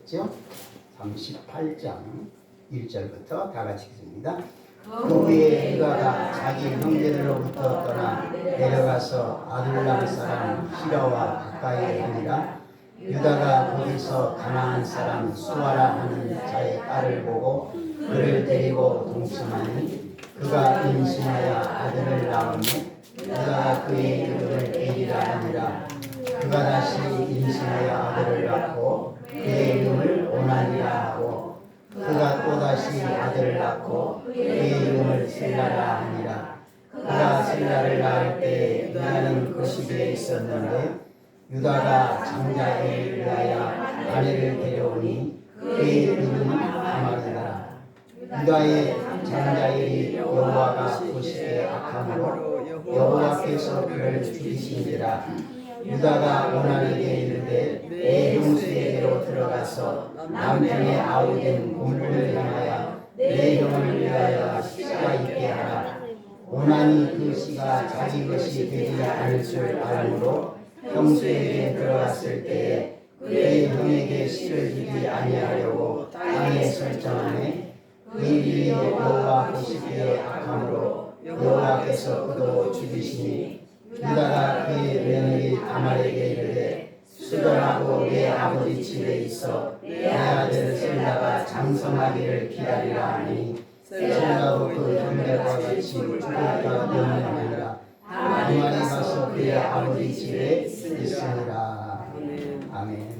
있죠? 38장 1절부터 다 같이 읽습니다. 그 후에 유다가 자기 형제들로부터 떠나 내려가서 아둘람 사람 히라와 가까이에 이르니라. 유다가 거기서 가나안 사람 수아라 하는 자의 딸을 보고 그를 데리고 동침하니 그가 임신하여 아들을 낳았네. 유다가 그의 이름을 에리라 하니라. 그가 다시 임신하여 아들을 낳고 그의 이름을 오난이라 하고 그가 또다시 아들을 낳고 그의 이름을 셀라라 하니라. 그가 셀라를 낳을 때 유다는 그 시기에 있었는데 유다가 장자에게 위하여 아내를 데려오니 그의 이름은 다말이라. 유다의 장자엘이 여호와가 보시기에 악함으로 여호와께서 그를 죽이신지라. 유다가 오난에게 이르되 내 형수에게로 들어가서 남편의 아우된 오늘을 향하여 내 형을 위하여 씨가 있게 하라. 오난이 그 씨가 자기 것이 되지 않을 줄 알므로 형수에게 들어갔을 때에 그의 형에게 씨를 주지 아니하려고 땅에 설정하네. 그 일이 여호와 보시기에 악함으로 여호와께서 그도 죽이시니 유다가 그의 며느리 다말에게 이르되 수도라고 내 아버지 집에 있어 내 아들 셀라가 장성하기를 기다리라 하니 셀라도 그 형제와 같이 죽을까 염려하니라. 다말이 가서 그의 아버지 집에 있으니라. 아멘.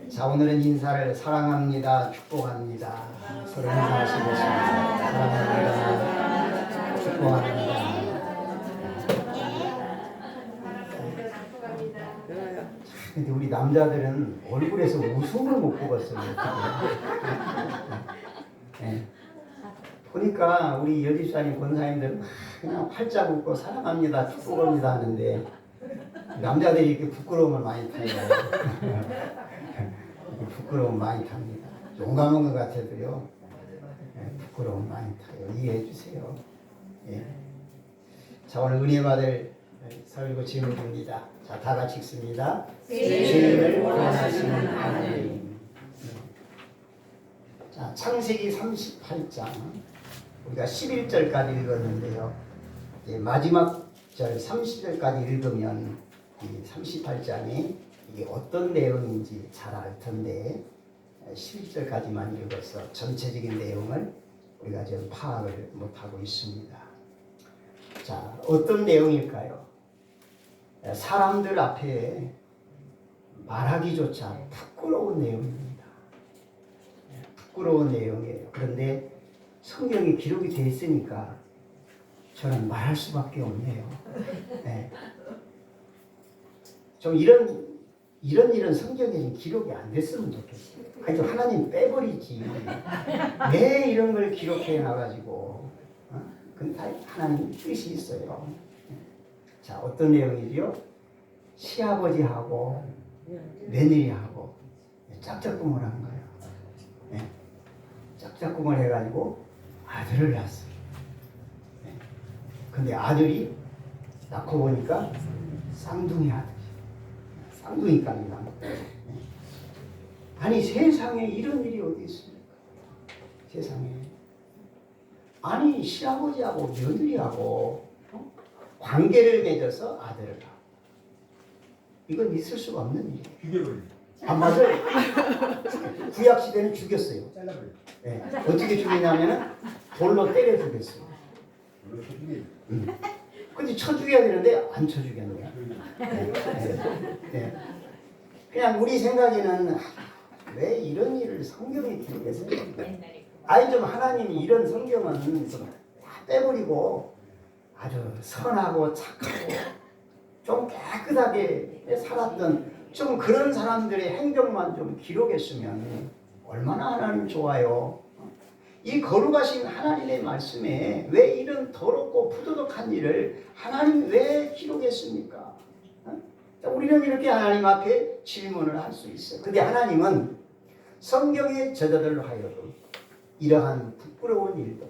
자, 오늘은 인사를 사랑합니다, 축복합니다. 서로 인사하시겠습니다. 사랑합니다, 축복합니다. 근데 우리 남자들은 얼굴에서 웃음을 못 뽑았어요. 네. 보니까 우리 여집사님 권사님들 그냥 활짝 웃고 사랑합니다, 축복합니다 하는데 남자들이 이렇게 부끄러움을 많이 타요. 부끄러움 많이 탑니다. 용감한 것 같아도요. 부끄러움 많이 타요. 이해해 주세요. 예. 자, 오늘 은혜 받을 설교 질문입니다. 자, 다 같이 읽습니다. 죄를 원하시는 하나님. 자, 창세기 38장 우리가 11절까지 읽었는데요. 마지막 절 30절까지 읽으면 이 38장이 이게 어떤 내용인지 잘 알 텐데 11절까지만 읽어서 전체적인 내용을 우리가 지금 파악을 못하고 있습니다. 자, 어떤 내용일까요? 사람들 앞에 말하기조차 부끄러운 내용입니다. 부끄러운 내용이에요. 그런데 성경이 기록이 되어 있으니까 저는 말할 수밖에 없네요. 네. 좀 이런 성경에 좀 기록이 안 됐으면 좋겠어요. 아니, 좀 하나님 빼버리지. 왜 이런 걸 기록해 놔가지고. 근데 다 하나님 뜻이 있어요. 자, 어떤 내용이죠? 시아버지하고 며느리하고 짝짝꿍을 한 거예요. 네. 짝짝꿍을 해가지고 아들을 낳았어요. 네. 근데 아들이 낳고 보니까 쌍둥이 아들. 쌍둥이감이다. 아니, 세상에 이런 일이 어디 있습니까? 세상에. 아니, 시아버지하고 며느리하고 관계를 맺어서 아들을 낳아. 이건 있을 수가 없는 일이에요. 죽여버려. 안 맞아요? 구약 시대는 죽였어요. 잘라버려. 네. 어떻게 죽이냐면은 돌로 때려 죽였어요. 근데 쳐 죽여야 되는데 안 쳐 죽였네요. 네. 그냥 우리 생각에는 왜 이런 일을 성경에 기록했어요? 아니, 좀 하나님이 이런 성경은 좀 다 빼버리고 아주 선하고 착하고 좀 깨끗하게 살았던 좀 그런 사람들의 행동만 좀 기록했으면 얼마나 하나님 좋아요. 이 거룩하신 하나님의 말씀에 왜 이런 더럽고 부도덕한 일을 하나님 왜 기록했습니까? 우리는 이렇게 하나님 앞에 질문을 할 수 있어요. 근데 하나님은 성경의 저자들로 하여금 이러한 부끄러운 일도,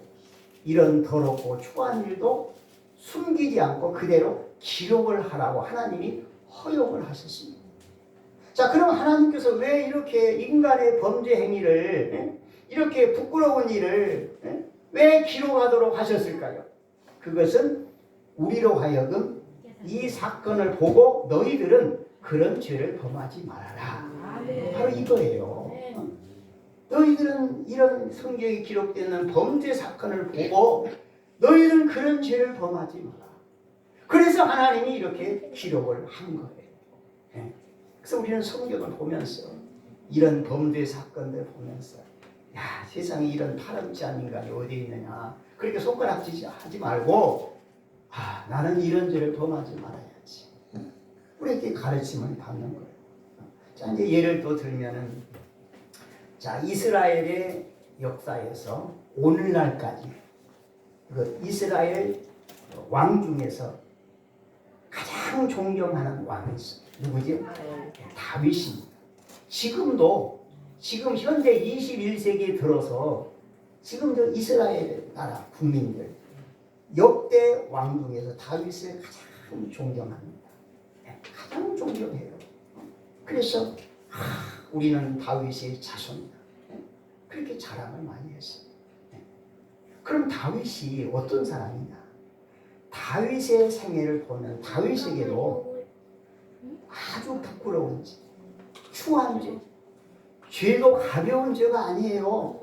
이런 더럽고 추한 일도 숨기지 않고 그대로 기록을 하라고 하나님이 허용을 하셨습니다. 자, 그럼 하나님께서 왜 이런 이렇게 인간의 범죄 행위를 이렇게 부끄러운 일을 왜 기록하도록 하셨을까요? 그것은 우리로 하여금 이 사건을 보고 너희들은 그런 죄를 범하지 말아라. 바로 이거예요. 너희들은 이런 성경에 기록되는 범죄 사건을 보고 너희들은 그런 죄를 범하지 마라. 그래서 하나님이 이렇게 기록을 한 거예요. 그래서 우리는 성경을 보면서 이런 범죄 사건들 보면서 야, 세상에 이런 파렴치한 인간이 어디 있느냐 그렇게 손가락질하지 하지 말고 나는 이런 죄를 범하지 말아야지. 우리에게 가르침을 받는 거예요. 자, 이제 예를 또 들면은 자, 이스라엘의 역사에서 오늘날까지 그 이스라엘 왕 중에서 가장 존경하는 왕이 있어요. 누구지? 다윗입니다. 지금 현재 21세기에 들어서 지금도 이스라엘 나라 국민들 역대 왕 중에서 다윗을 가장 존경합니다. 가장 존경해요. 그래서 우리는 다윗의 자손이다. 그렇게 자랑을 많이 했어요. 그럼 다윗이 어떤 사람이냐? 다윗의 생애를 보면 다윗에게도 아주 부끄러운 죄, 추한 죄, 죄도 가벼운 죄가 아니에요.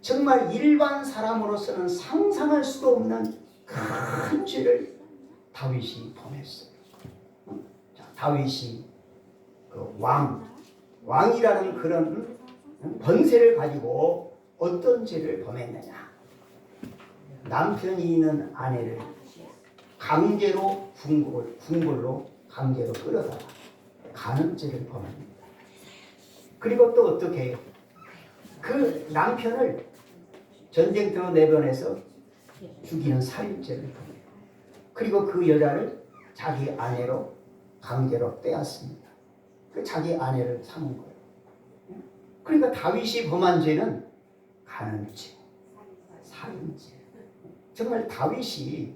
정말 일반 사람으로서는 상상할 수도 없는 큰 죄를 다윗이 범했어요. 자, 다윗이 그 왕이라는 그런 번세를 가지고 어떤 죄를 범했느냐? 남편이 있는 아내를 강제로 궁궐로 강제로 끌어다가 간음죄를 범합니다. 그리고 또 어떻게 해요? 그 남편을 전쟁터로 내보내서 죽이는 살인죄를 범해요. 그리고 그 여자를 자기 아내로 강제로 빼앗습니다. 그 자기 아내를 삼은 거예요. 그러니까 다윗이 범한 죄는 간음죄, 살인죄. 정말 다윗이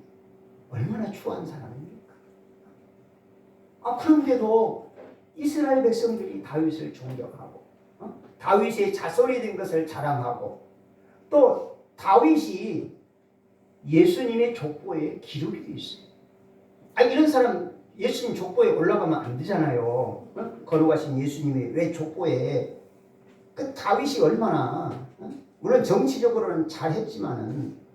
얼마나 추한 사람입니까? 그런데도 이스라엘 백성들이 다윗을 존경하고 다윗의 자손이 된 것을 자랑하고 또 다윗이 예수님의 족보에 기록이 되어 있어요. 이런 사람 예수님 족보에 올라가면 안 되잖아요. 거룩하신 예수님이 왜 족보에 그 다윗이 얼마나 물론 정치적으로는 잘했지만은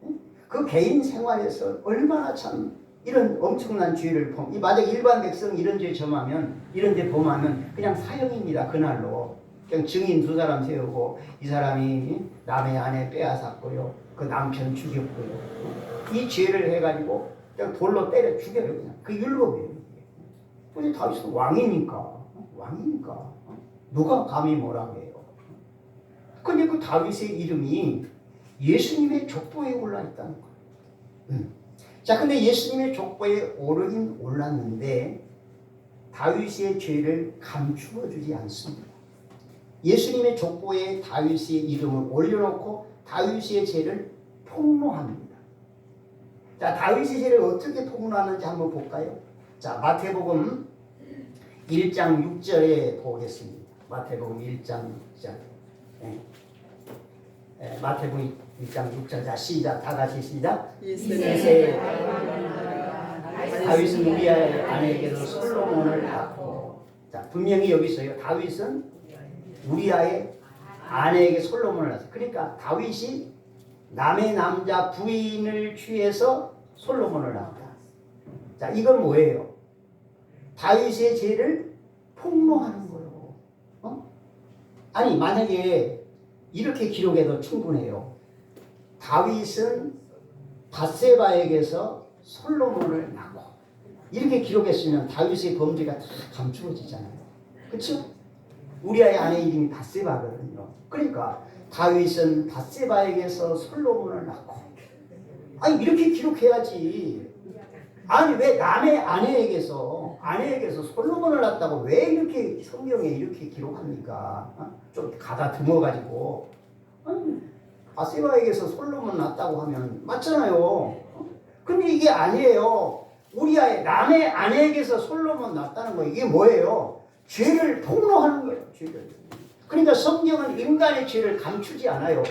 그 개인 생활에서 얼마나 참 이런 엄청난 죄를 만약 일반 백성 이런 죄 범하면 그냥 사형입니다. 그날로 그냥 증인 2사람 세우고 이 사람이 남의 아내 빼앗았고요, 그 남편 죽였고요, 이 죄를 해가지고 그냥 돌로 때려 죽여요. 그냥 그 율법이에요. 근데 다윗은 왕이니까 누가 감히 뭐라고 해요? 근데 그 다윗의 이름이 예수님의 족보에 올라 있다는 거예요. 자, 근데 예수님의 족보에 오르긴 올랐는데 다윗의 죄를 감추어 주지 않습니다. 예수님의 족보에 다윗의 이름을 올려놓고 다윗의 죄를 폭로합니다. 자, 다윗의 죄를 어떻게 폭로하는지 한번 볼까요? 자, 마태복음 1장 6절에 보겠습니다. 마태복음 1장 6절. 마태복음 1장 6절. 자, 시작. 다 같이 시작. 이세 다윗은 우리아의 아내에게도 솔로몬을 낳고. 자, 분명히 여기 있어요. 다윗은 우리아의 아내에게 솔로몬을 낳았어요. 그러니까 다윗이 남의 남자 부인을 취해서 솔로몬을 낳았다. 자, 이건 뭐예요? 다윗의 죄를 폭로하는 거예요. 아니, 만약에 이렇게 기록해도 충분해요. 다윗은 밧세바에게서 솔로몬을 낳고 이렇게 기록했으면 다윗의 범죄가 다 감추어지잖아요. 그렇죠? 우리아의 아내 이름이 밧세바거든요. 그러니까 다윗은 밧세바에게서 솔로몬을 낳고 이렇게 기록해야지. 왜 남의 아내에게서 솔로몬을 낳았다고 왜 이렇게 성경에 이렇게 기록합니까? 좀 가다듬어가지고 밧세바에게서 솔로몬 낳았다고 하면 맞잖아요. 근데 이게 아니에요. 우리아의 남의 아내에게서 솔로몬 낳았다는 거 이게 뭐예요? 죄를 폭로하는 거예요. 죄를. 그러니까 성경은 인간의 죄를 감추지 않아요.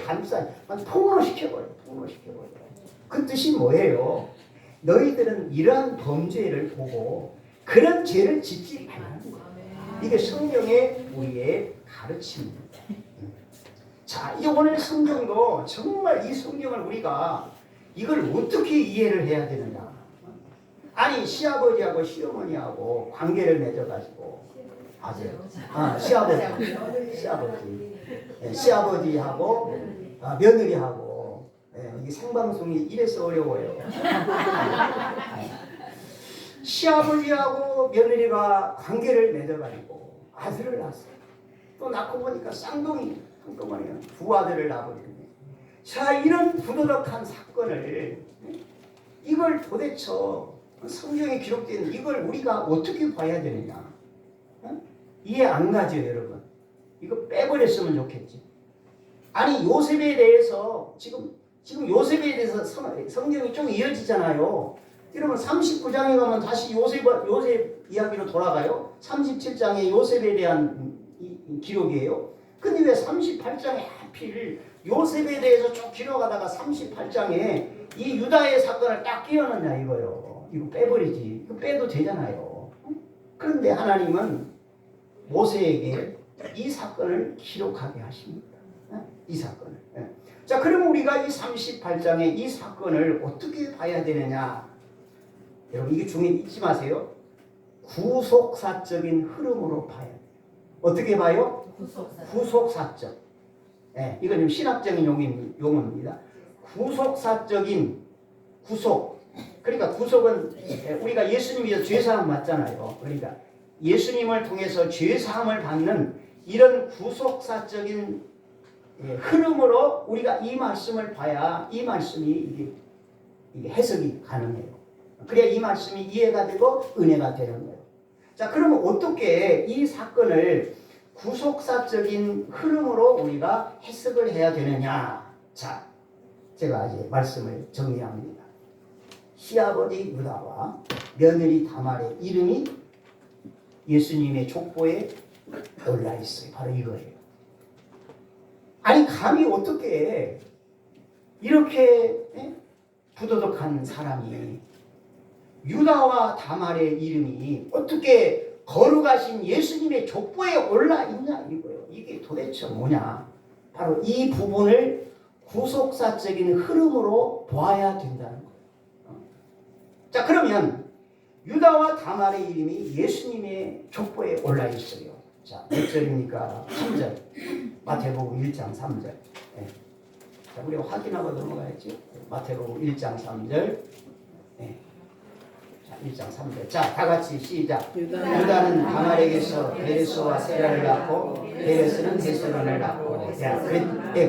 폭로시켜버려요. 폭로시켜버려요. 그 뜻이 뭐예요? 너희들은 이러한 범죄를 보고 그런 죄를 짓지 말라는 거예요. 이게 성경의 우리의 가르침입니다. 자, 오늘 성경도 정말 이 성경을 우리가 이걸 어떻게 이해를 해야 되느냐. 아니 시아버지하고 시어머니하고 관계를 맺어가지고 맞아요. 시아버지하고 며느리하고 이 생방송이 이래서 어려워요. 시아버지하고 며느리가 관계를 맺어가지고 아들을 낳았어요. 또 낳고 보니까 쌍둥이 한꺼번에 두 아들을 낳아버리네. 자, 이런 부도덕한 사건을 이걸 도대체 성경에 기록된 이걸 우리가 어떻게 봐야 되느냐? 이해 안 가죠, 여러분? 이거 빼버렸으면 좋겠지. 아니 요셉에 대해서 지금 요셉에 대해서 성경이 좀 이어지잖아요. 여러분 39장에 가면 다시 요셉 이야기로 돌아가요. 37장에 요셉에 대한 기록이에요. 근데 왜 38장에 하필 요셉에 대해서 쭉 기록하다가 38장에 이 유다의 사건을 딱 끼워넣냐 이거요. 이거 빼버리지. 이거 빼도 되잖아요. 그런데 하나님은 모세에게 이 사건을 기록하게 하십니다. 이 사건을. 자, 그러면 우리가 이 38장의 이 사건을 어떻게 봐야 되느냐? 여러분 이게 중에 잊지 마세요. 구속사적인 흐름으로 봐야 돼요. 어떻게 봐요? 구속사적. 이건 좀 신학적인 용어입니다. 구속사적인 구속. 그러니까 구속은 우리가 예수님이 죄사함 받잖아요. 그러니까 예수님을 통해서 죄사함을 받는 이런 구속사적인 흐름으로 우리가 이 말씀을 봐야 이 말씀이 이게 해석이 가능해요. 그래야 이 말씀이 이해가 되고 은혜가 되는 거예요. 자, 그러면 어떻게 이 사건을 구속사적인 흐름으로 우리가 해석을 해야 되느냐? 자, 제가 이제 말씀을 정리합니다. 시아버지 유다와 며느리 다말의 이름이 예수님의 족보에 올라 있어요. 바로 이거예요. 아니 감히 어떻게 이렇게 부도덕한 사람이 유다와 다말의 이름이 어떻게 거룩하신 예수님의 족보에 올라 있냐 이거예요. 이게 도대체 뭐냐? 바로 이 부분을 구속사적인 흐름으로 보아야 된다는 거예요. 자, 그러면 유다와 다말의 이름이 예수님의 족보에 올라 있어요. 자, 몇 절입니까? 3절. 마태복음 1장 3절. 자, 우리가 확인하고 넘어가야지. 마태복음 1장 3절. 자, 1장 3절. 자, 다 같이 시작. 유다는 다말에게서 베레스와 세라를 낳고 베레스는 헤스론을 낳고. 자,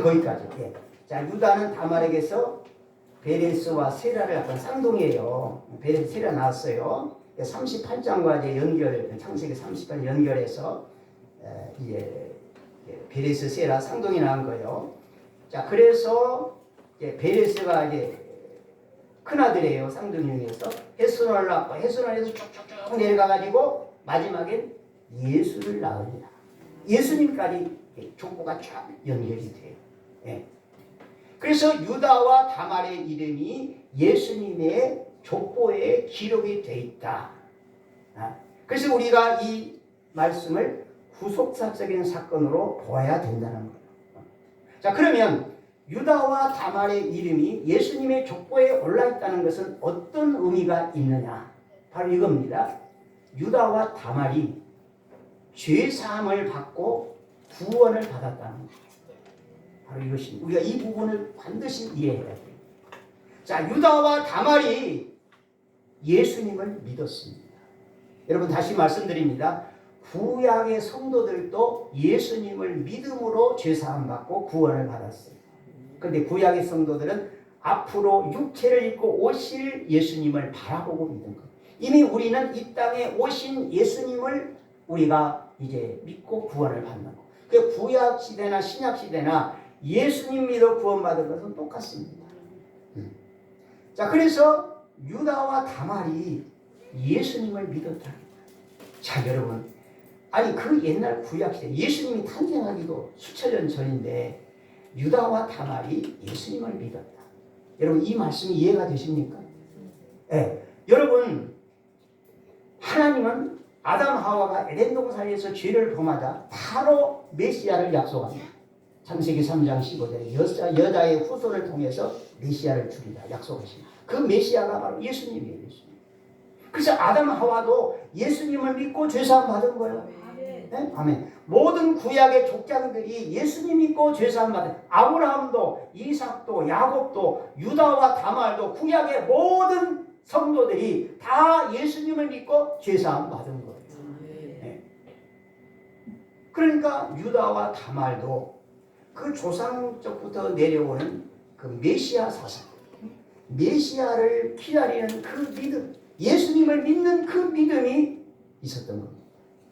거기까지. 자, 유다는 다말에게서 베레스와 세라를 낳고 쌍둥이에요. 베레스 세라 낳았어요. 38장과 이제 연결, 창세기 38장 연결해서 이제 베레스 세라 쌍둥이 낳은 거예요. 자, 그래서 이제 베레스가 이제 큰 아들이에요. 쌍둥이 중에서 헤스론을 낳고 헤스론에서 쭉쭉쭉 내려가가지고 마지막엔 예수를 낳으리라. 예수님까지 족보가 쫙 연결이 돼요. 그래서 유다와 다말의 이름이 예수님의 족보에 기록이 돼 있다. 그래서 우리가 이 말씀을 구속사적인 사건으로 보아야 된다는 거예요. 자, 그러면 유다와 다말의 이름이 예수님의 족보에 올라 있다는 것은 어떤 의미가 있느냐? 바로 이겁니다. 유다와 다말이 죄사함을 받고 구원을 받았다는 거예요. 바로 이것입니다. 우리가 이 부분을 반드시 이해해야 돼요. 자, 유다와 다말이 예수님을 믿었습니다. 여러분 다시 말씀드립니다. 구약의 성도들도 예수님을 믿음으로 죄사함 받고 구원을 받았어요. 그런데 구약의 성도들은 앞으로 육체를 입고 오실 예수님을 바라보고 믿는 거예요. 이미 우리는 이 땅에 오신 예수님을 우리가 이제 믿고 구원을 받는 거예요. 그 구약 시대나 신약 시대나 예수님 믿어 구원받은 것은 똑같습니다. 자, 그래서 유다와 다말이 예수님을 믿었다. 자, 여러분, 아니 그 옛날 구약시대 예수님이 탄생하기도 수천 년 전인데 유다와 다말이 예수님을 믿었다. 여러분 이 말씀이 이해가 되십니까? 네. 여러분 하나님은 아담 하와가 에덴 동산에서 죄를 범하자 바로 메시아를 약속합니다. 창세기 3장 15절에 여자의 후손을 통해서 메시아를 주리라 약속하십니다. 그 메시아가 바로 예수님이에요. 예수님. 그래서 아담 하와도 예수님을 믿고 죄사함 받은 거예요. 네? 아멘. 모든 구약의 족장들이 예수님 믿고 죄사함 받은, 아브라함도 이삭도 야곱도 유다와 다말도 구약의 모든 성도들이 다 예수님을 믿고 죄사함 받은 거예요. 네. 그러니까 유다와 다말도 그 조상적부터 내려오는 그 메시아 사상, 메시아를 기다리는 그 믿음, 예수님을 믿는 그 믿음이 있었던 겁니다.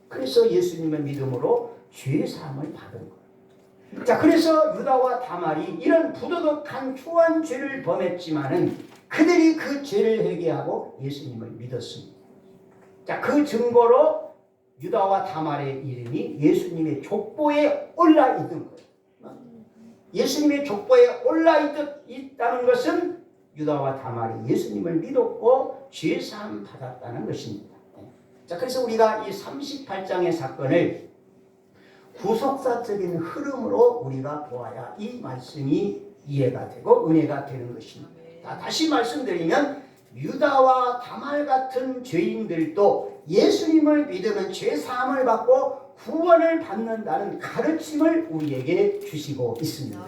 그래서 예수님의 믿음으로 죄사함을 받은 거예요. 자, 그래서 유다와 다말이 이런 부도덕한 초한 죄를 범했지만은 그들이 그 죄를 회개하고 예수님을 믿었습니다. 자, 그 증거로 유다와 다말의 이름이 예수님의 족보에 올라 있는 거예요. 예수님의 족보에 올라 있다는 것은 유다와 다말이 예수님을 믿었고 죄사함 받았다는 것입니다. 자, 그래서 우리가 이 38장의 사건을 구속사적인 흐름으로 우리가 보아야 이 말씀이 이해가 되고 은혜가 되는 것입니다. 자, 다시 말씀드리면 유다와 다말 같은 죄인들도 예수님을 믿으면 죄사함을 받고 구원을 받는다는 가르침을 우리에게 주시고 있습니다.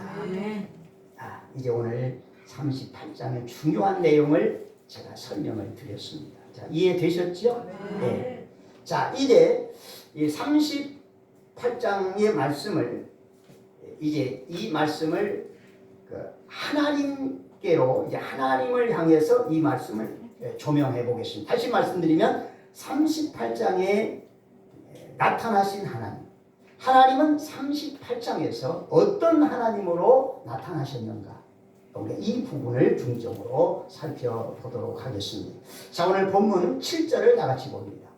자, 이제 오늘 38장의 중요한 내용을 제가 설명을 드렸습니다. 자, 이해되셨죠? 네. 자, 이제 이 38장의 말씀을 이제 이 말씀을 하나님께로 이제 하나님을 향해서 이 말씀을 조명해 보겠습니다. 다시 말씀드리면 38장에 나타나신 하나님은 38장에서 어떤 하나님으로 나타나셨는가? 우리가 이 부분을 중점으로 살펴보도록 하겠습니다. 자, 오늘 본문 7절을 다 같이 봅니다.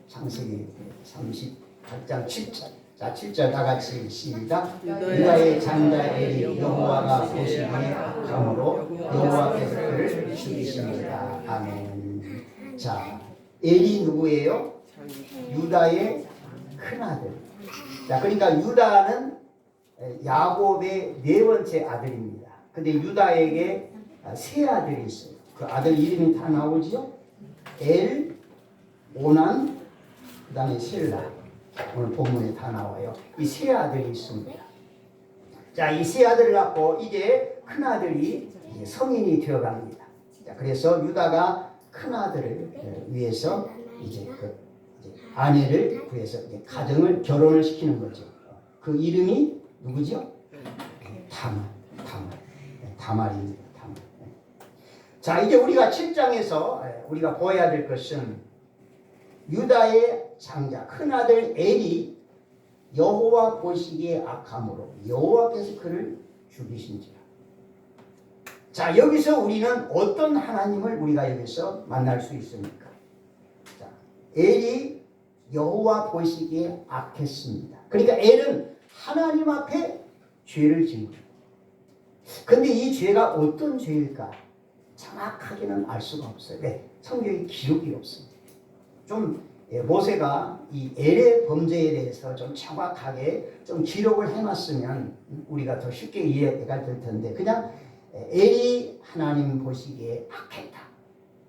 창세기 38장 7절. 자, 7절 다 같이 시작. 유다의 장자 엘이 여호와가 보시기에 감으로 여호와께서 그를 죽이십니다. 아멘. 자, 엘이 누구예요? 유다의 큰아들. 자, 그러니까 유다는 야곱의 네 번째 아들입니다. 근데 유다에게 세 아들이 있어요. 그 아들 이름이 다 나오죠? 엘, 오난, 그 다음에 셀라. 오늘 본문에 다 나와요. 이 세 아들이 있습니다. 자, 이 세 아들을 갖고 이제 큰 아들이 이제 성인이 되어갑니다. 자, 그래서 유다가 큰 아들을 위해서 이제 아내를 구해서 이제 결혼을 시키는 거죠. 그 이름이 누구죠? 다말입니다. 다말. 자, 이제 우리가 7장에서 우리가 보아야 될 것은 유다의 장자 큰아들 엘이 여호와 보시기에 악함으로 여호와께서 그를 죽이신지라. 자, 여기서 우리는 어떤 하나님을 우리가 여기서 만날 수 있습니까? 자, 엘이 여호와 보시기에 악했습니다. 그러니까 엘은 하나님 앞에 죄를 지은 거예요. 근데 이 죄가 어떤 죄일까? 정확하게는 알 수가 없어요. 왜? 성경에 기록이 없습니다. 좀 모세가 이 엘의 범죄에 대해서 좀 정확하게 좀 기록을 해놨으면 우리가 더 쉽게 이해가 될 텐데 그냥 엘이 하나님 보시기에 악했다,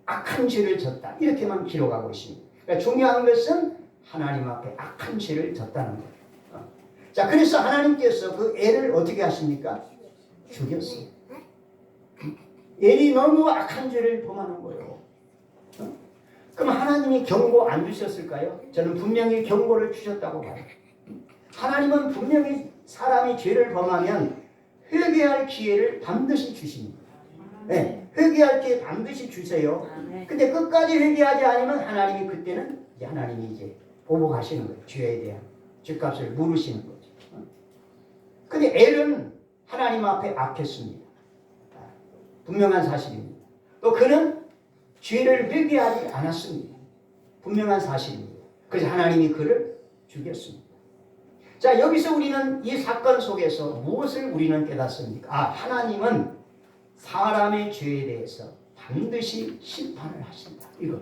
악한 죄를 졌다 이렇게만 기록하고 있습니다. 그러니까 중요한 것은 하나님 앞에 악한 죄를 졌다는 거예요. 자, 그래서 하나님께서 그 엘을 어떻게 하십니까? 죽였어요. 엘이 너무 악한 죄를 범하는 거예요. 그럼 하나님이 경고 안 주셨을까요? 저는 분명히 경고를 주셨다고 봐요. 하나님은 분명히 사람이 죄를 범하면 회개할 기회를 반드시 주십니다. 네, 회개할 기회 반드시 주세요. 근데 끝까지 회개하지 않으면 하나님이 그때는 하나님이 이제 보복하시는 거예요. 죄에 대한 죄값을 물으시는 거죠. 근데 엘은 하나님 앞에 악했습니다. 분명한 사실입니다. 또 그는 죄를 회개하지 않았습니다. 분명한 사실입니다. 그래서 하나님이 그를 죽였습니다. 자, 여기서 우리는 이 사건 속에서 무엇을 우리는 깨닫습니까? 하나님은 사람의 죄에 대해서 반드시 심판을 하신다. 이거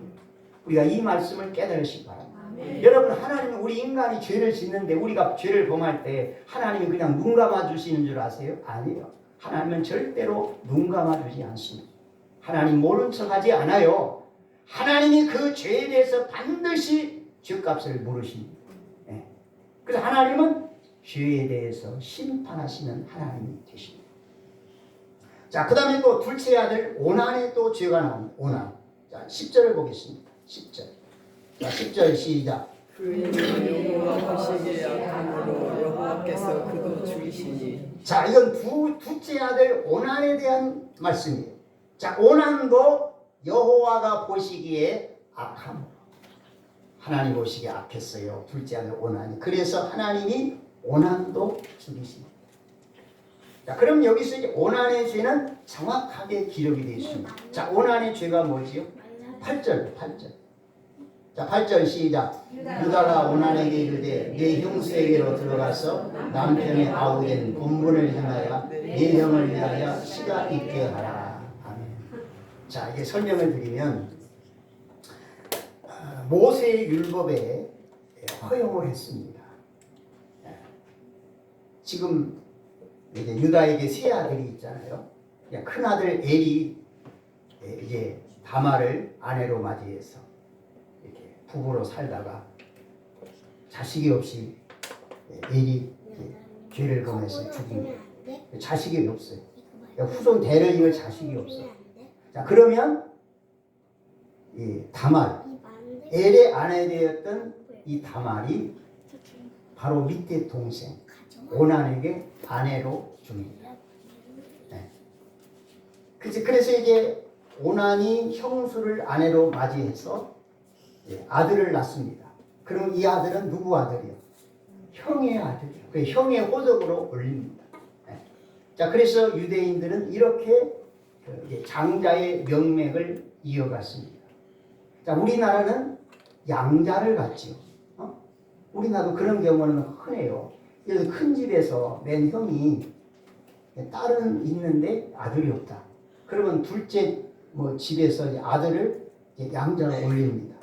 우리가 이 말씀을 깨달으시기 바랍니다. 여러분, 하나님은 우리 인간이 죄를 짓는데, 우리가 죄를 범할 때 하나님이 그냥 눈 감아주시는 줄 아세요? 아니에요. 하나님은 절대로 눈 감아주지 않습니다. 하나님 모른 척하지 않아요. 하나님이 그 죄에 대해서 반드시 죄값을 물으십니다. 그래서 하나님은 죄에 대해서 심판하시는 하나님이 되십니다. 자, 그 다음에 또 둘째 아들 오난에 또 죄가 나옵니다. 오난. 자, 10절을 보겠습니다. 10절. 자, 10절 시작. 그의 여호와 보시기에 악함으로 여호와께서 그도 죽이시니. 자, 이건 둘째 아들 오난에 대한 말씀이에요. 자, 오난도 여호와가 보시기에 악함으로. 하나님 보시기에 악했어요. 둘째 아들 오난이. 그래서 하나님이 오난도 죽이십니다. 자, 그럼 여기서 이제 오난의 죄는 정확하게 기록이 되어 있습니다. 자, 오난의 죄가 뭐지요? 8절. 자, 8절 시작. 유다가 오난에게 이르되 내 형수에게로 들어가서 남편의 아우된 본분을 행하여 내 형을 위하여 씨가 있게 하라. 아멘. 자, 이게 설명을 드리면 모세의 율법에 허용을 했습니다. 지금 이제 유다에게 세 아들이 있잖아요. 큰 아들 엘이 이제 다말을 아내로 맞이해서 이렇게 부부로 살다가 자식이 없이 엘이 죄를 범해서 죽입니다. 자식이 없어요. 후손 대를 이을 자식이 없어요. 자, 그러면 이 다말 엘의 아내 되었던 이 다말이 바로 밑에 동생 오난에게 아내로 줍니다. 그래서 이제 오난이 형수를 아내로 맞이해서 아들을 낳습니다. 그럼 이 아들은 누구 아들이요? 형의 아들이요. 그 형의 호적으로 올립니다. 자, 그래서 유대인들은 이렇게 장자의 명맥을 이어갔습니다. 자, 우리나라는 양자를 갖지요. 우리나라도 그런 경우는 흔해요. 그래서 큰 집에서 맨 형이 딸은 있는데 아들이 없다. 그러면 둘째 집에서 이제 아들을 양자로 올립니다.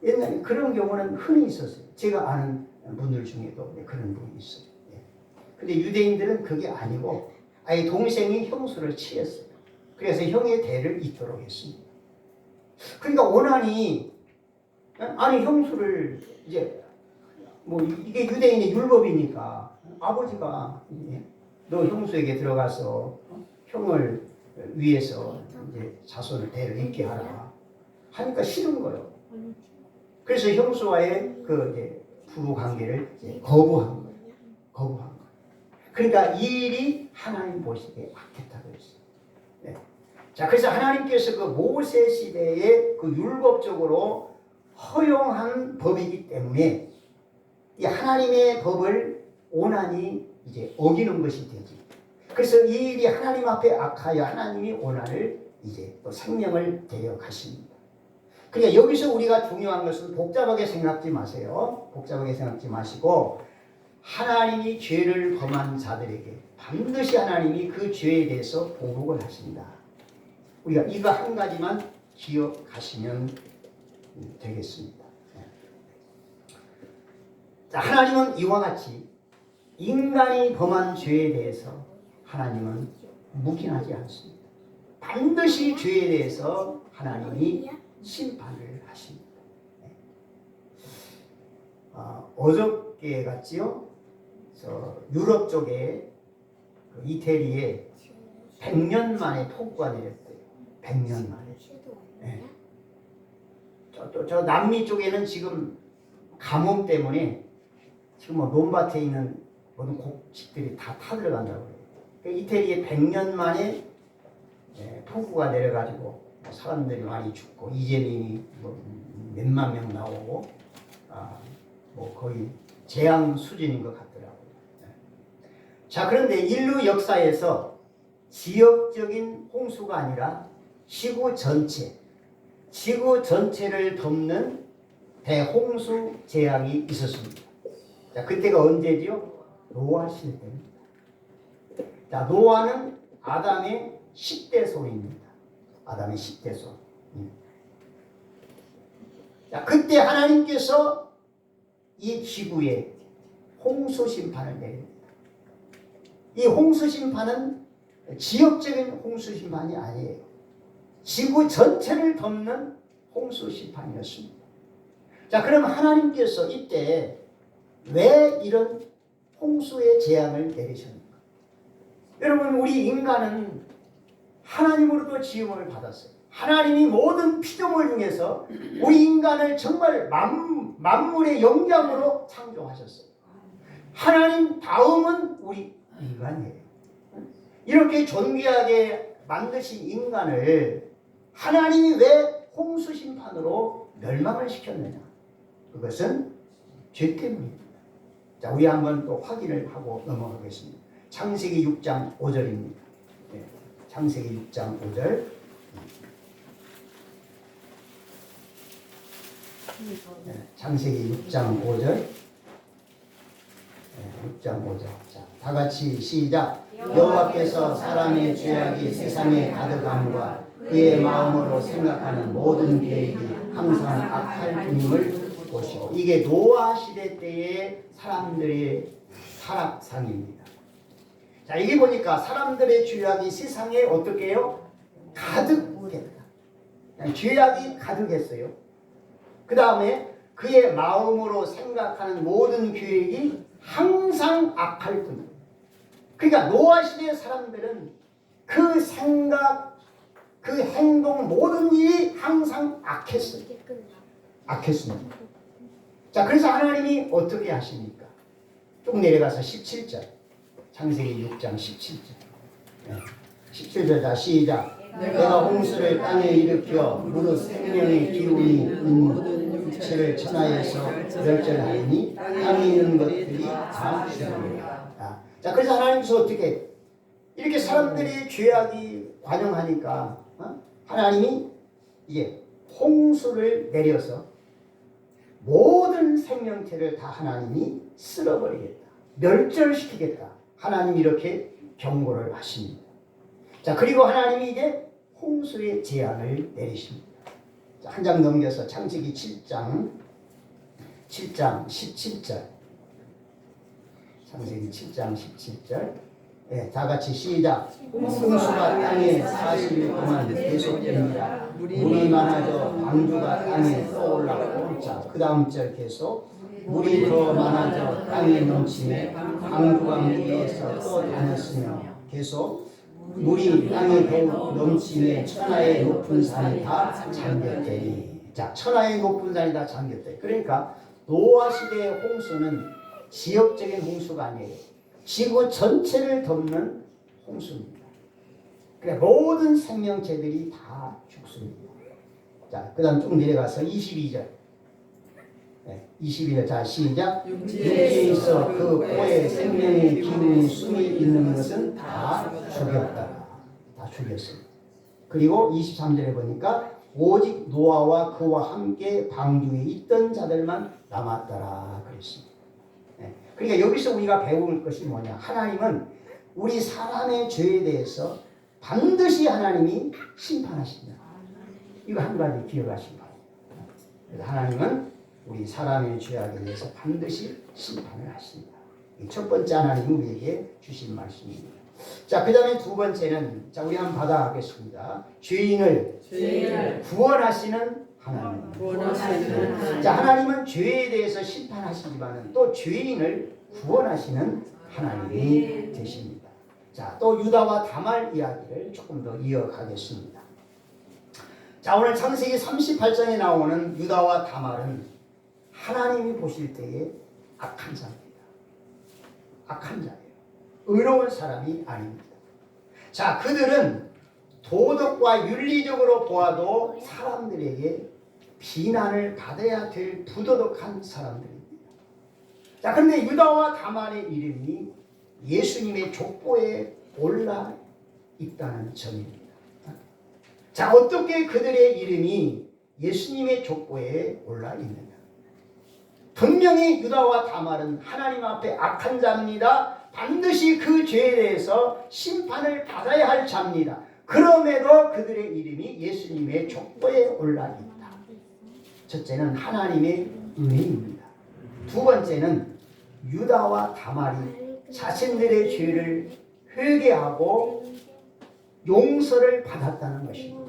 옛날에 그런 경우는 흔히 있었어요. 제가 아는 분들 중에도 그런 분이 있어요. 근데 유대인들은 그게 아니고 아예 동생이 형수를 취했어요. 그래서 형의 대를 잇도록 했습니다. 그러니까 오난이 형수를 이제 이게 유대인의 율법이니까 아버지가 너 형수에게 들어가서 형을 위해서 이제 자손을 대를 잇게 하라 하니까 싫은 거예요. 그래서 형수와의 그 이제 부부 관계를 이제 거부한 거예요. 그러니까 이 일이 하나님 보시기에 악했다고 했어요. 자, 그래서 하나님께서 그 모세 시대에 그 율법적으로 허용한 법이기 때문에 이 하나님의 법을 오난이 이제 어기는 것이 되지. 그래서 이 일이 하나님 앞에 악하여 하나님이 오난을 이제 또 생명을 데려 가십니다. 그러니까 여기서 우리가 중요한 것은 복잡하게 생각지 마세요. 복잡하게 생각지 마시고 하나님이 죄를 범한 자들에게 반드시 하나님이 그 죄에 대해서 보복을 하신다. 우리가 이거 한 가지만 기억하시면 되겠습니다. 자, 하나님은 이와 같이 인간이 범한 죄에 대해서 하나님은 묵인하지 않습니다. 반드시 죄에 대해서 하나님이 심판을 하십니다. 어저께 같지요? 유럽 쪽에 이태리에 100년 만에 폭우가 내렸대요. 100년 만에. 네. 저 남미 쪽에는 지금 가뭄 때문에 지금 논밭에 있는 모든 곡식들이 다 타들어간다고 해요. 그러니까 이태리에 100년 만에 폭우가 내려가지고 사람들이 많이 죽고 이재민이 몇만 명 나오고 거의 재앙 수준인 것 같더라고요. 자, 그런데 인류 역사에서 지역적인 홍수가 아니라 지구 전체를 덮는 대홍수 재앙이 있었습니다. 자, 그때가 언제죠? 노아 시대 때입니다. 자, 노아는 아담의 10대 손입니다. 아담의 10대 손. 자, 그때 하나님께서 이 지구에 홍수 심판을 내립니다. 이 홍수 심판은 지역적인 홍수 심판이 아니에요. 지구 전체를 덮는 홍수 심판이었습니다. 자, 그럼 하나님께서 이때 왜 이런 홍수의 재앙을 내리셨는가? 여러분, 우리 인간은 하나님으로부터 지음을 받았어요. 하나님이 모든 피조물 중에서 우리 인간을 정말 만물의 영장으로 창조하셨어요. 하나님 다음은 우리 인간이에요. 이렇게 존귀하게 만드신 인간을 하나님이 왜 홍수 심판으로 멸망을 시켰느냐? 그것은 죄 때문입니다. 자, 우리 한번 또 확인을 하고 넘어가겠습니다. 창세기 6장 5절입니다. 네, 창세기 6장 5절. 네, 창세기 6장 5절. 6장 5절. 자, 다 같이 시작. 여호와께서 사람의 죄악이 세상에 가득함과 그의 마음으로 생각하는 모든 계획이 항상 악할 뿐임을 보시고. 이게 노아 시대 때의 사람들의 타락상입니다. 자, 이게 보니까 사람들의 죄악이 세상에 어떻게 해요? 가득했다. 죄악이 가득했어요. 그 다음에 그의 마음으로 생각하는 모든 계획이 항상 악할 뿐. 그러니까 노아 시대의 사람들은 그 생각, 그 행동, 모든 일이 항상 악했어요. 악했습니다. 자, 그래서 하나님이 어떻게 하십니까? 쭉 내려가서 17절. 창세기 6장 17절. 17절 다 시작. 내가 홍수를 땅에 일으켜 무릇 생명의 기운이 있는 모든 육체를 천하에서 멸절하니 땅에 있는 것들이 다 죽으리라. 자, 그래서 하나님께서 어떻게 이렇게 사람들이 죄악이 관영하니까 하나님이 이게 홍수를 내려서 모든 생명체를 다 하나님이 쓸어버리겠다. 멸절시키겠다. 하나님이 이렇게 경고를 하십니다. 자, 그리고 하나님이 이제 홍수의 재앙을 내리십니다. 한 장 넘겨서 창세기 7장 17절. 창세기 7장 17절. 네, 다 같이 시작. 홍수가 땅에 40일 동안 계속됩니다. 물이 많아져 방주가 땅에 떠올랐고, 자, 그 다음 절 계속. 물이 더 많아져 땅에 넘치네 방주가 물 위에서 떠다녔으며, 계속. 물이 땅에 더욱 넘치네 천하의 높은 산이 다 잠겼더니. 자, 천하의 높은 산이 다 잠겼대. 그러니까 노아 시대의 홍수는 지역적인 홍수가 아니에요. 지구 전체를 덮는 홍수입니다. 그래, 모든 생명체들이 다 죽습니다. 자, 그 다음 쭉 내려가서 22절. 22절. 자, 시작. 육지에 있어 그 뽀에 생명의 기운이 숨이 있는 것은 다 죽였다. 다 죽였습니다. 그리고 23절에 보니까 오직 노아와 그와 함께 방주에 있던 자들만 남았더라 그랬습니다. 그러니까 여기서 우리가 배울 것이 뭐냐? 하나님은 우리 사람의 죄에 대해서 반드시 하나님이 심판하신다. 이거 한 가지 기억하시기 바랍니다. 그래서 하나님은 우리 사람의 죄악에 대해서 반드시 심판을 하신다. 첫 번째 하나님이 우리에게 주신 말씀입니다. 자, 그 다음에 두 번째는, 자, 우리 한번 받아가겠습니다. 죄인을 구원하시는 하나님. 자, 하나님은 죄에 대해서 심판하시지만 또 죄인을 구원하시는 하나님이 되십니다. 자, 또 유다와 다말 이야기를 조금 더 이어가겠습니다. 자, 오늘 창세기 38장에 나오는 유다와 다말은 하나님이 보실 때에 악한 자입니다. 악한 자예요. 의로운 사람이 아닙니다. 자, 그들은 도덕과 윤리적으로 보아도 사람들에게 비난을 받아야 될 부도덕한 사람들입니다. 자, 그런데 유다와 다말의 이름이 예수님의 족보에 올라 있다는 점입니다. 자, 어떻게 그들의 이름이 예수님의 족보에 올라 있느냐? 분명히 유다와 다말은 하나님 앞에 악한 자입니다. 반드시 그 죄에 대해서 심판을 받아야 할 자입니다. 그럼에도 그들의 이름이 예수님의 족보에 올라 있다. 첫째는 하나님의 은혜입니다. 두 번째는 유다와 다말이 자신들의 죄를 회개하고 용서를 받았다는 것입니다.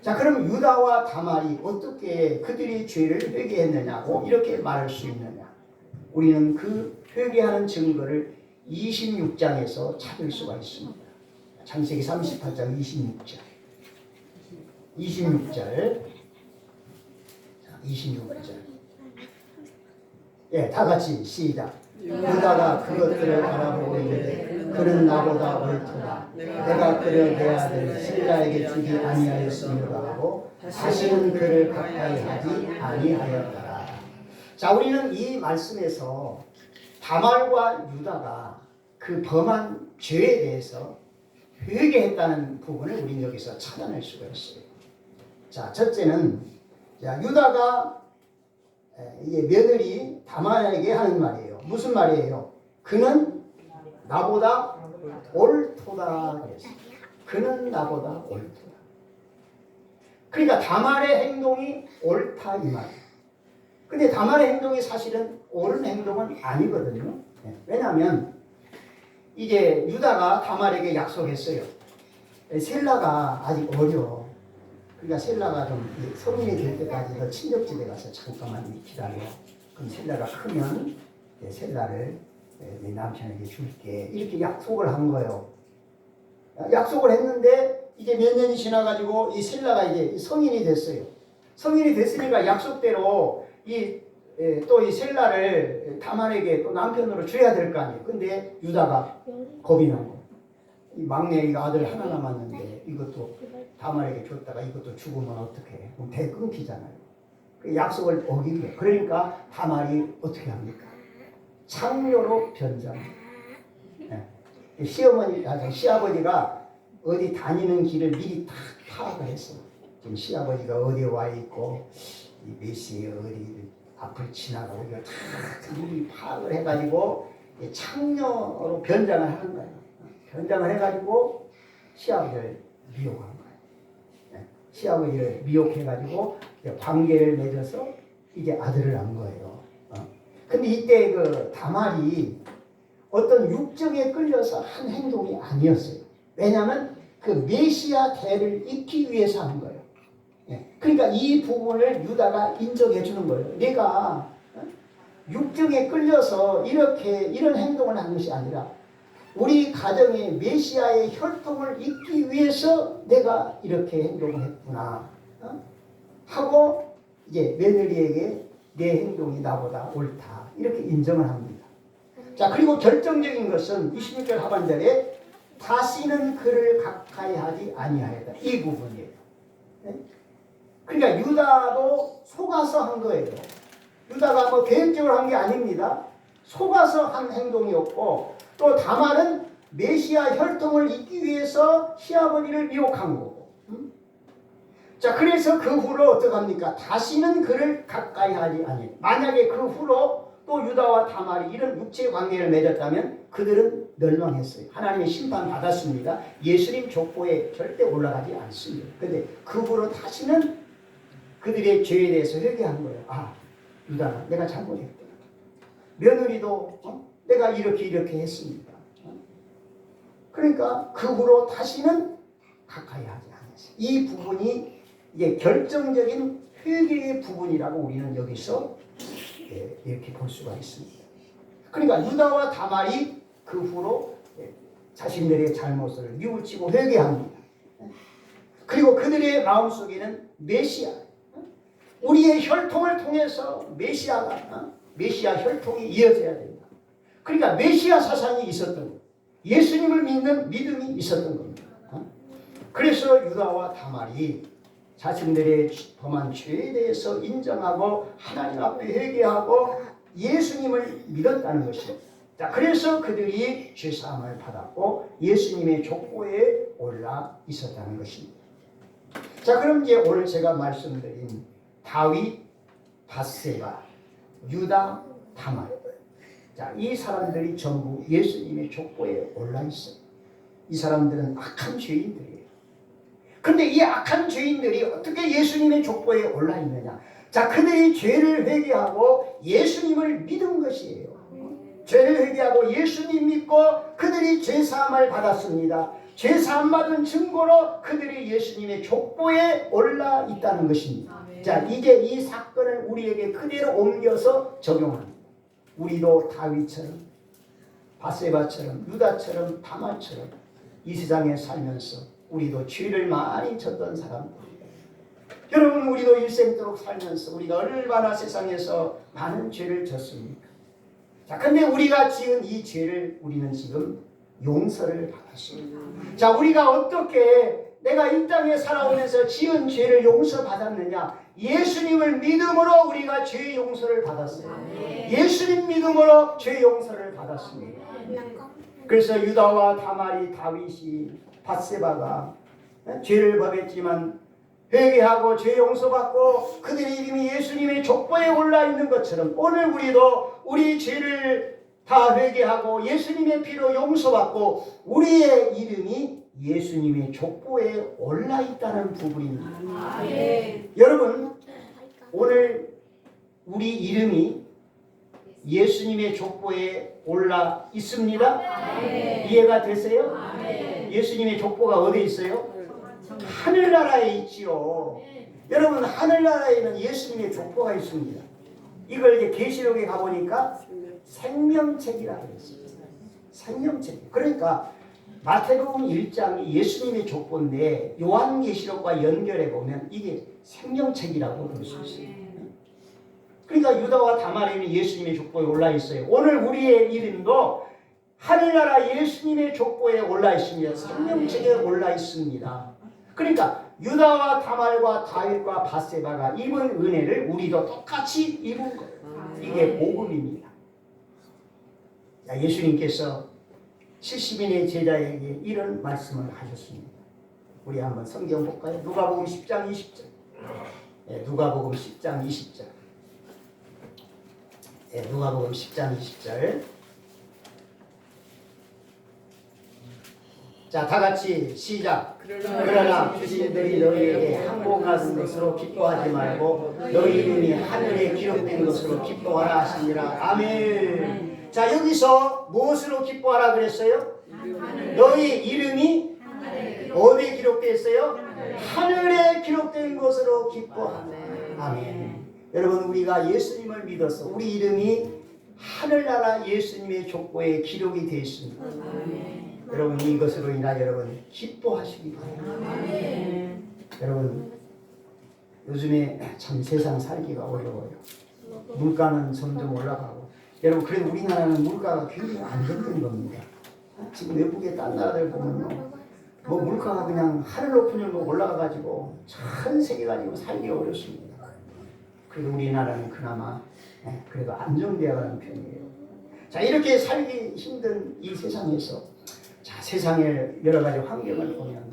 자, 그럼 유다와 다말이 어떻게 그들이 죄를 회개했느냐고 이렇게 말할 수 있느냐? 우리는 그 회개하는 증거를 26장에서 찾을 수가 있습니다. 창세기 38장 26절. 26절. 예, 다 같이 시작. 유다가 그것들을 알아보고 이르되 그는 나보다 옳도다. 내가 그를 내 아들 실라에게 주지 아니하였으므로 하고 다시는 그를 가까이 하지 아니하였더라. 자, 우리는 이 말씀에서 다말과 유다가 그 범한 죄에 대해서 회개했다는 부분을 우리는 여기서 찾아낼 수가 있어요. 자, 첫째는 유다가 이게 며느리 다말에게 하는 말이에요. 무슨 말이에요? 그는 나보다 옳도다 그랬어요. 그는 나보다 옳도다. 그러니까 다말의 행동이 옳다 이 말이에요. 근데 다말의 행동이 사실은 옳은 행동은 아니거든요. 왜냐하면 이제 유다가 다말에게 약속했어요. 셀라가 아직 어려. 그러니까 셀라가 좀 성인이 될 때까지 너 친척집에 가서 잠깐만 기다려. 그럼 셀라가 크면 셀라를 내 남편에게 줄게. 이렇게 약속을 한 거예요. 약속을 했는데 이제 몇 년이 지나가지고 이 셀라가 이제 성인이 됐어요. 성인이 됐으니까 약속대로 또 이 셀라를 다말에게 또 남편으로 줘야 될 거 아니에요. 근데 유다가 겁이 난 거예요. 이 막내가 아들 하나 남았는데 이것도 다말에게 줬다가 이것도 죽으면 어떡해. 그럼 대 끊기잖아요. 그 약속을 어긴 거예요. 그러니까 다말이 어떻게 합니까? 창녀로 변장합니다. 시아버지가 어디 다니는 길을 미리 다 파악을 했어요. 지금 시아버지가 어디에 와 있고 이 몇 시에 어디 앞을 지나가고 이걸 다 미리 파악을 해가지고 창녀로 변장을 하는 거예요. 변장을 해가지고 시아버지를 미혹한 거예요. 시아버지를 미혹해가지고 관계를 맺어서 이제 아들을 낳은 거예요. 근데 이때 그 다말이 어떤 육정에 끌려서 한 행동이 아니었어요. 왜냐하면 그 메시아 대를 잇기 위해서 한 거예요. 그러니까 이 부분을 유다가 인정해 주는 거예요. 내가 육정에 끌려서 이런 행동을 한 것이 아니라 우리 가정에 메시아의 혈통을 잇기 위해서 내가 이렇게 행동을 했구나 하고 이제 며느리에게 내 행동이 나보다 옳다 이렇게 인정을 합니다. 자, 그리고 결정적인 것은 26절 하반절에 다시는 그를 가까이 하지 아니하였다 이 부분이에요. 그러니까 유다도 속아서 한 거예요. 유다가 뭐 계획적으로 한 게 아닙니다. 속아서 한 행동이었고 또 다말은 메시아 혈통을 잇기 위해서 시아버지를 미혹한 거고. 자, 그래서 그 후로 어떡합니까? 다시는 그를 가까이 하지 아니. 만약에 그 후로 또 유다와 다말이 이런 육체 관계를 맺었다면 그들은 멸망했어요. 하나님의 심판 받았습니다. 예수님 족보에 절대 올라가지 않습니다. 근데 그 후로 다시는 그들의 죄에 대해서 회개한 거예요. 아, 유다가 내가 잘못했다. 며느리도 내가 이렇게 했습니다. 그러니까 그 후로 다시는 가까이 하지 않았어요. 이 부분이 이게 결정적인 회개의 부분이라고 우리는 여기서 이렇게 볼 수가 있습니다. 그러니까 유다와 다말이 그 후로 자신들의 잘못을 뉘우치고 회개합니다. 그리고 그들의 마음속에는 메시아, 우리의 혈통을 통해서 메시아 혈통이 이어져야 된다. 그러니까 메시아 사상이 있었던 거예요. 예수님을 믿는 믿음이 있었던 겁니다. 그래서 유다와 다말이 자신들의 범한 죄에 대해서 인정하고 하나님 앞에 회개하고 예수님을 믿었다는 것입니다. 자, 그래서 그들이 죄사함을 받았고 예수님의 족보에 올라 있었다는 것입니다. 자, 그럼 이제 오늘 제가 말씀드린 다윗, 밧세바, 유다, 다말. 자, 이 사람들이 전부 예수님의 족보에 올라 있어요. 이 사람들은 악한 죄인들이에요. 그런데 이 악한 죄인들이 어떻게 예수님의 족보에 올라 있느냐? 자, 그들이 죄를 회개하고 예수님을 믿은 것이에요. 죄를 회개하고 예수님 믿고 그들이 죄사함을 받았습니다. 죄사함 받은 증거로 그들이 예수님의 족보에 올라 있다는 것입니다. 자, 이제 이 사건을 우리에게 그대로 옮겨서 적용합니다. 우리도 다윗처럼, 바세바처럼, 유다처럼, 다말처럼 이 세상에 살면서 우리도 죄를 많이 졌던 사람들이에요. 여러분, 우리도 일생도록 살면서 우리가 얼마나 세상에서 많은 죄를 졌습니까? 자, 근데 우리가 지은 이 죄를 우리는 지금 용서를 받았습니다. 자, 우리가 어떻게 내가 이 땅에 살아오면서 지은 죄를 용서받았느냐? 예수님을 믿음으로 우리가 죄 용서를 받았어요. 예수님 믿음으로 죄 용서를 받았습니다. 그래서 유다와 다말이, 다윗이, 밧세바가 죄를 범했지만 회개하고 죄 용서받고 그들의 이름이 예수님의 족보에 올라 있는 것처럼 오늘 우리도 우리 죄를 다 회개하고 예수님의 피로 용서받고 우리의 이름이 예수님의 족보에 올라 있다는 부분입니다. 여러분, 오늘 우리 이름이 예수님의 족보에 올라 있습니다. 이해가 되세요? 예수님의 족보가 어디에 있어요? 하늘나라에 있지요. 여러분, 하늘나라에는 예수님의 족보가 있습니다. 이걸 이제 계시록에 가보니까 생명책이라고 했어요. 생명책. 그러니까 마태복음 1장이 예수님의 족보인데 요한계시록과 연결해 보면 이게 생명책이라고 볼 수 있어요. 그러니까 유다와 다말에는 예수님의 족보에 올라 있어요. 오늘 우리의 이름도 하늘나라 예수님의 족보에 올라 있습니다. 생명책에 올라 있습니다. 그러니까 유다와 다말과 다윗과 밧세바가 입은 은혜를 우리도 똑같이 입은 거예요. 이게 복음입니다. 자, 예수님께서 70인의 제자에게 이런 말씀을 하셨습니다. 우리 한번 성경 볼까요? 누가복음 10장 20절. 네, 누가복음 10장 20절. 네, 누가복음 10장 20절. 자, 다 같이 시작. 그러나 귀신들이 너희에게 항복하는 것으로 기뻐하지 말고 너희 이름이 하늘에 기록된 것으로 기뻐하라 하시니라. 아멘. 자, 여기서 무엇으로 기뻐하라 그랬어요? 너희 이름이 어디에 기록되어 있어요? 하늘에 기록된 것으로 기뻐하라. 아멘. 여러분, 우리가 예수님을 믿어서 우리 이름이 하늘나라 예수님의 족보에 기록이 되어 있습니다. 여러분, 이것으로 인하여 여러분 기뻐하시기 바랍니다. 여러분, 요즘에 참 세상 살기가 어려워요. 물가는 점점 올라가고, 여러분, 그래도 우리나라는 물가가 굉장히 안정된 겁니다. 지금 외국의 딴 나라들 보면요, 뭐 물가가 그냥 하늘 높은 줄로 올라가가지고 전 세계 가지고 살기 어렵습니다. 그래도 우리나라는 그나마 그래도 안정되어가는 편이에요. 자, 이렇게 살기 힘든 이 세상에서, 자, 세상의 여러 가지 환경을 보면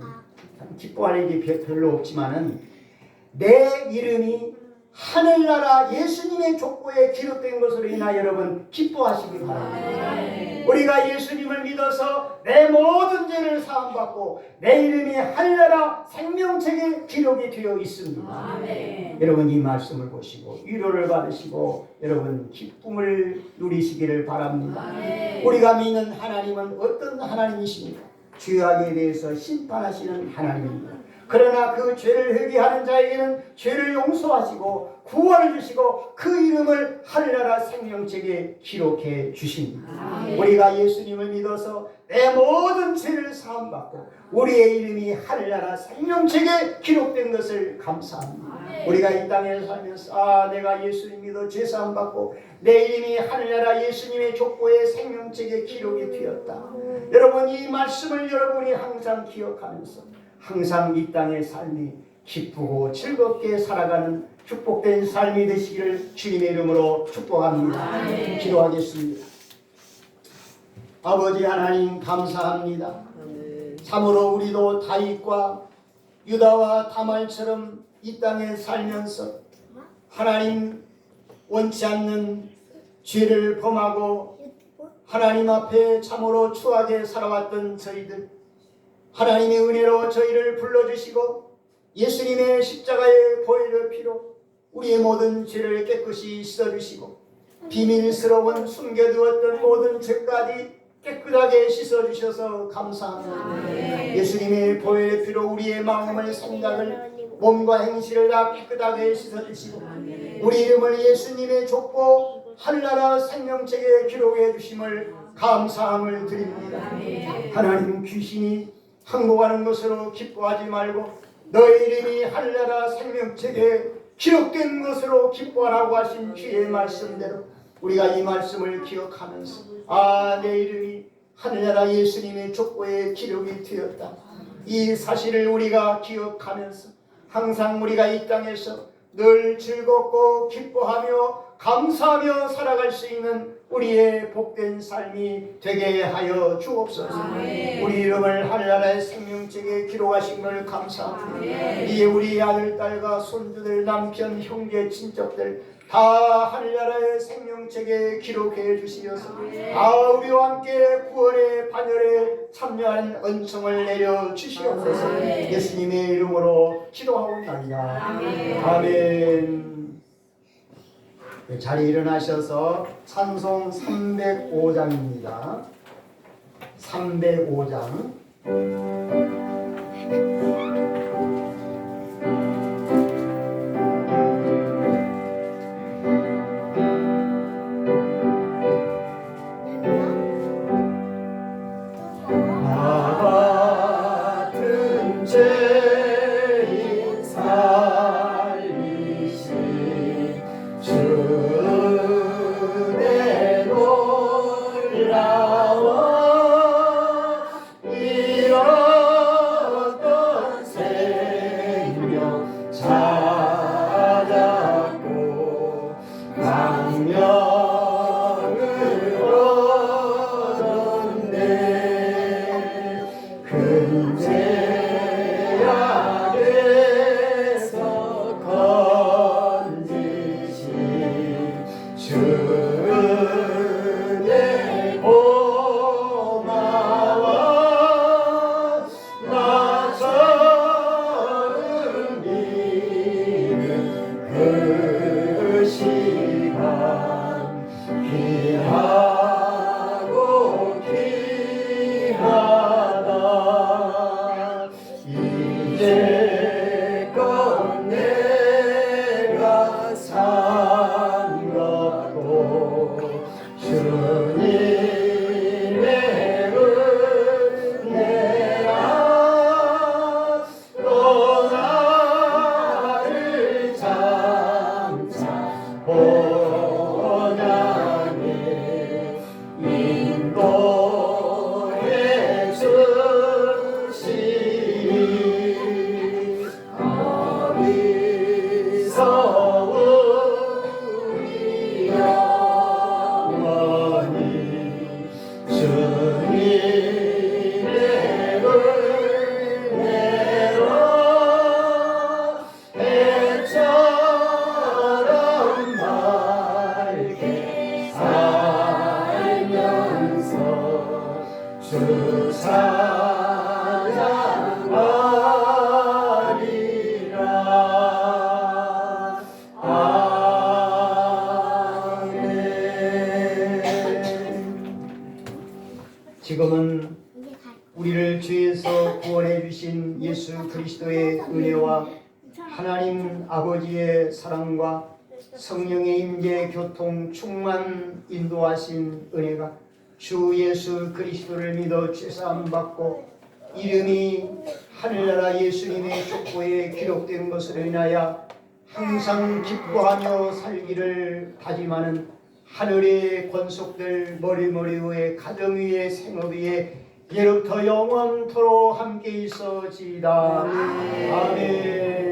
참 기뻐할 일이 별로 없지만은 내 이름이 하늘나라 예수님의 족보에 기록된 것으로 인하여 여러분 기뻐하시기 바랍니다. 우리가 예수님을 믿어서 내 모든 죄를 사함받고 내 이름이 하늘나라 생명책에 기록이 되어 있습니다. 여러분, 이 말씀을 보시고 위로를 받으시고 여러분 기쁨을 누리시기를 바랍니다. 우리가 믿는 하나님은 어떤 하나님이십니까? 죄악에 대해서 심판하시는 하나님입니다. 그러나 그 죄를 회개하는 자에게는 죄를 용서하시고 구원을 주시고 그 이름을 하늘나라 생명책에 기록해 주십니다. 우리가 예수님을 믿어서 내 모든 죄를 사함받고 우리의 이름이 하늘나라 생명책에 기록된 것을 감사합니다. 우리가 이 땅에 살면서 내가 예수님 믿어 죄 사함받고 내 이름이 하늘나라 예수님의 족보에 생명책에 기록이 되었다. 여러분, 이 말씀을 여러분이 항상 기억하면서 항상 이 땅의 삶이 기쁘고 즐겁게 살아가는 축복된 삶이 되시기를 주님의 이름으로 축복합니다. 기도하겠습니다. 아버지 하나님, 감사합니다. 참으로 우리도 다윗과 유다와 다말처럼 이 땅에 살면서 하나님 원치 않는 죄를 범하고 하나님 앞에 참으로 추하게 살아왔던 저희들, 하나님의 은혜로 저희를 불러주시고 예수님의 십자가의 보혈의 피로 우리의 모든 죄를 깨끗이 씻어주시고 비밀스러운 숨겨두었던 모든 죄까지 깨끗하게 씻어주셔서 감사합니다. 예수님의 보혈의 피로 우리의 마음을, 생각을, 몸과 행실을 다 깨끗하게 씻어주시고 우리 이름을 예수님의 족보 하늘나라 생명책에 기록해 주심을 감사함을 드립니다. 하나님, 귀신이 항복하는 것으로 기뻐하지 말고 너의 이름이 하늘나라 생명책에 기록된 것으로 기뻐하라고 하신 주의 말씀대로 우리가 이 말씀을 기억하면서 내 이름이 하늘나라 예수님의 족보에 기록이 되었다, 이 사실을 우리가 기억하면서 항상 우리가 이 땅에서 늘 즐겁고 기뻐하며 감사하며 살아갈 수 있는 우리의 복된 삶이 되게 하여 주옵소서. 우리 이름을 하늘나라의 생명책에 기록하신 것을 감사합니다. 이에 우리 아들, 딸과 손주들, 남편, 형제, 친척들 다 하늘나라의 생명책에 기록해 주시어서 우리와 함께 구원의 반열에 참여하는 은총을 내려 주시옵소서. 예수님의 이름으로 기도하옵나이다. 아멘. 자리에 일어나셔서 찬송 305장입니다. 305장. 지금은 우리를 죄에서 구원해 주신 예수 그리스도의 은혜와 하나님 아버지의 사랑과 성령의 임재, 교통, 충만, 인도하신 은혜가 주 예수 그리스도를 믿어 죄사함 받고 이름이 하늘나라 예수님의 족보에 기록된 것으로 인하여 항상 기뻐하며 살기를 다짐하는 하늘의 권속들, 머리 위에 가정 위에 생업 위에 예로부터 영원토록 함께 있어지이다. 아멘.